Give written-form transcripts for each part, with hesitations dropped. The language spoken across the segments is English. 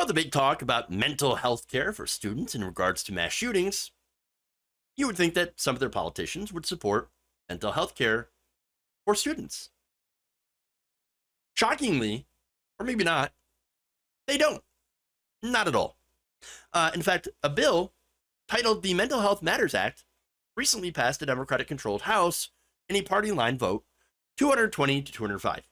the big talk about mental health care for students in regards to mass shootings, you would think that some of their politicians would support mental health care for students. Shockingly, or maybe not, they don't. Not at all. In fact, a bill titled the Mental Health Matters Act recently passed a Democratic-controlled House in a party line vote, 220 to 205.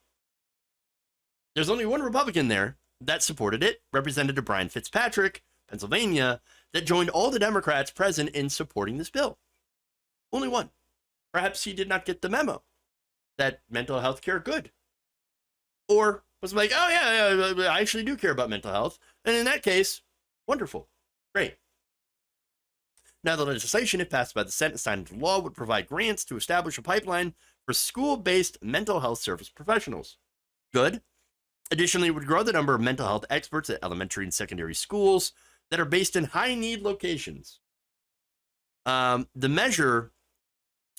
There's only one Republican there that supported it, Representative Brian Fitzpatrick, Pennsylvania, that joined all the Democrats present in supporting this bill. Only one. Perhaps he did not get the memo that mental health care good. Or was like, oh yeah, I actually do care about mental health. And in that case, wonderful. Great. Now, the legislation, if passed by the Senate and signed into law, would provide grants to establish a pipeline for school-based mental health service professionals. Good. Additionally, it would grow the number of mental health experts at elementary and secondary schools that are based in high-need locations. The measure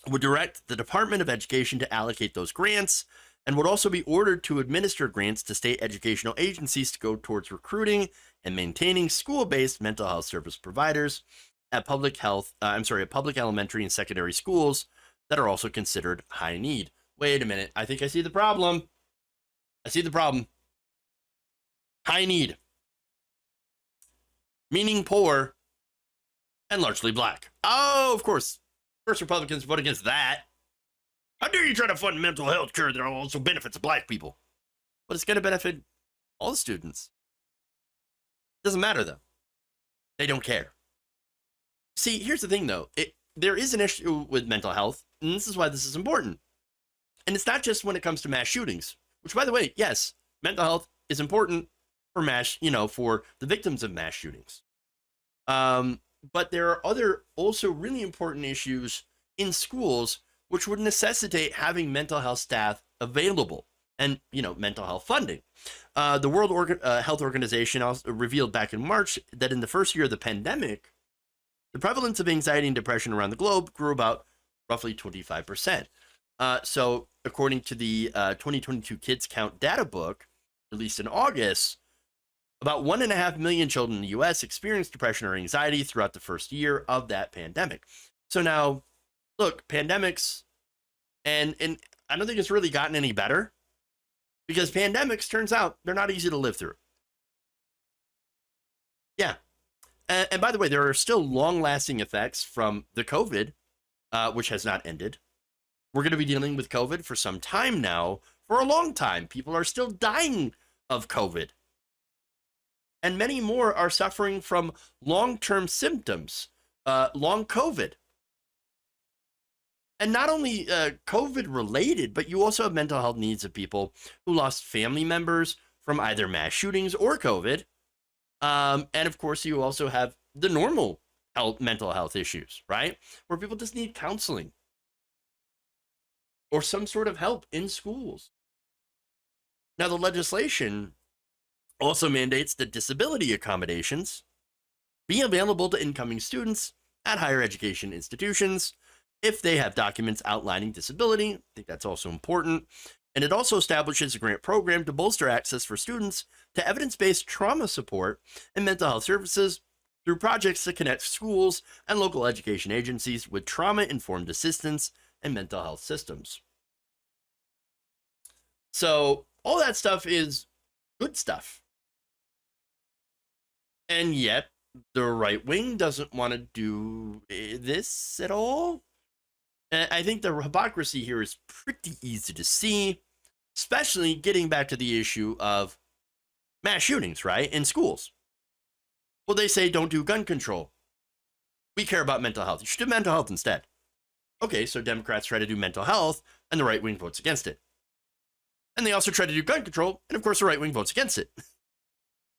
would direct the Department of Education to allocate those grants and would also be ordered to administer grants to state educational agencies to go towards recruiting and maintaining school-based mental health service providers at public elementary and secondary schools that are also considered high need. Wait a minute. I think I see the problem. High need. Meaning poor and largely black. Oh, of course. First Republicans vote against that. How dare you try to fund mental health care that also benefits black people? But it's going to benefit all the students. Doesn't matter, though. They don't care. See, here's the thing, though. There is an issue with mental health, and this is why this is important. And it's not just when it comes to mass shootings, which, by the way, yes, mental health is important for for the victims of mass shootings. But there are other also really important issues in schools which would necessitate having mental health staff available and, mental health funding. The World Health Organization also revealed back in March that in the first year of the pandemic, the prevalence of anxiety and depression around the globe grew about roughly 25%. So according to the 2022 Kids Count data book released in August, about 1.5 million children in the U.S. experienced depression or anxiety throughout the first year of that pandemic. So now, look, pandemics, and I don't think it's really gotten any better, because pandemics, turns out, they're not easy to live through. Yeah. And by the way, there are still long-lasting effects from the COVID, which has not ended. We're going to be dealing with COVID for some time now, for a long time. People are still dying of COVID. And many more are suffering from long-term symptoms, long COVID. And not only COVID-related, but you also have mental health needs of people who lost family members from either mass shootings or COVID. And of course, you also have the normal mental health issues, right? Where people just need counseling or some sort of help in schools. Now, the legislation also mandates that disability accommodations be available to incoming students at higher education institutions if they have documents outlining disability. I think that's also important. And it also establishes a grant program to bolster access for students to evidence-based trauma support and mental health services through projects that connect schools and local education agencies with trauma-informed assistance and mental health systems. So all that stuff is good stuff. And yet, the right wing doesn't want to do this at all. And I think the hypocrisy here is pretty easy to see, especially getting back to the issue of mass shootings, right, in schools. Well, they say don't do gun control. We care about mental health. You should do mental health instead. Okay, so Democrats try to do mental health, and the right wing votes against it. And they also try to do gun control, and of course the right wing votes against it.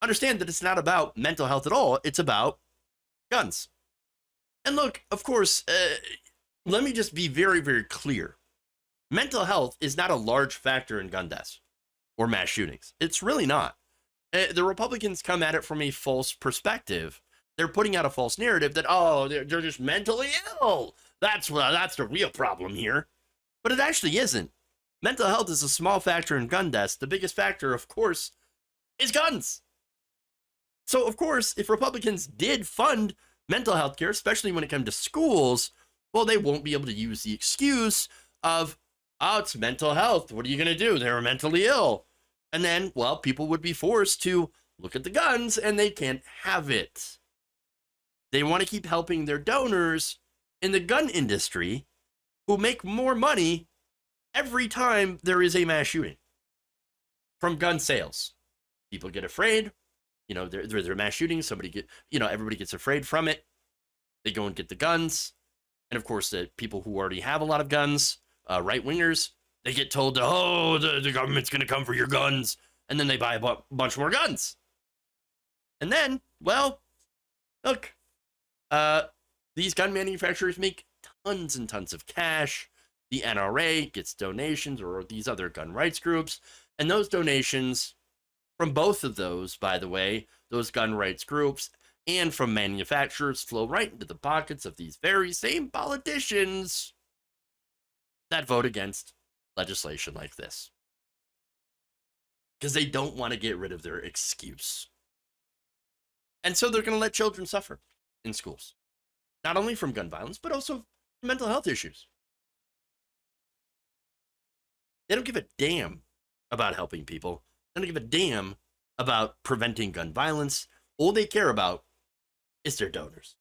Understand that it's not about mental health at all. It's about guns. And look, of course, let me just be very, very clear. Mental health is not a large factor in gun deaths or mass shootings. It's really not. The Republicans come at it from a false perspective. They're putting out a false narrative that, oh, they're just mentally ill. That's the real problem here. But it actually isn't. Mental health is a small factor in gun deaths. The biggest factor, of course, is guns. So, of course, if Republicans did fund mental health care, especially when it comes to schools, well, they won't be able to use the excuse of, oh, it's mental health. What are you going to do? They're mentally ill. And then, well, people would be forced to look at the guns and they can't have it. They want to keep helping their donors in the gun industry who make more money every time there is a mass shooting from gun sales. People get afraid. You know, they're mass shootings. Everybody gets afraid from it. They go and get the guns. And of course, the people who already have a lot of guns, right wingers, they get told, oh, the government's going to come for your guns. And then they buy a bunch more guns. And then, well, look, these gun manufacturers make tons and tons of cash. The NRA gets donations, or these other gun rights groups. And those donations from both of those, by the way, those gun rights groups, and from manufacturers flow right into the pockets of these very same politicians that vote against legislation like this. Because they don't want to get rid of their excuse. And so they're going to let children suffer in schools. Not only from gun violence, but also mental health issues. They don't give a damn about helping people. They don't give a damn about preventing gun violence. All they care about is their donors.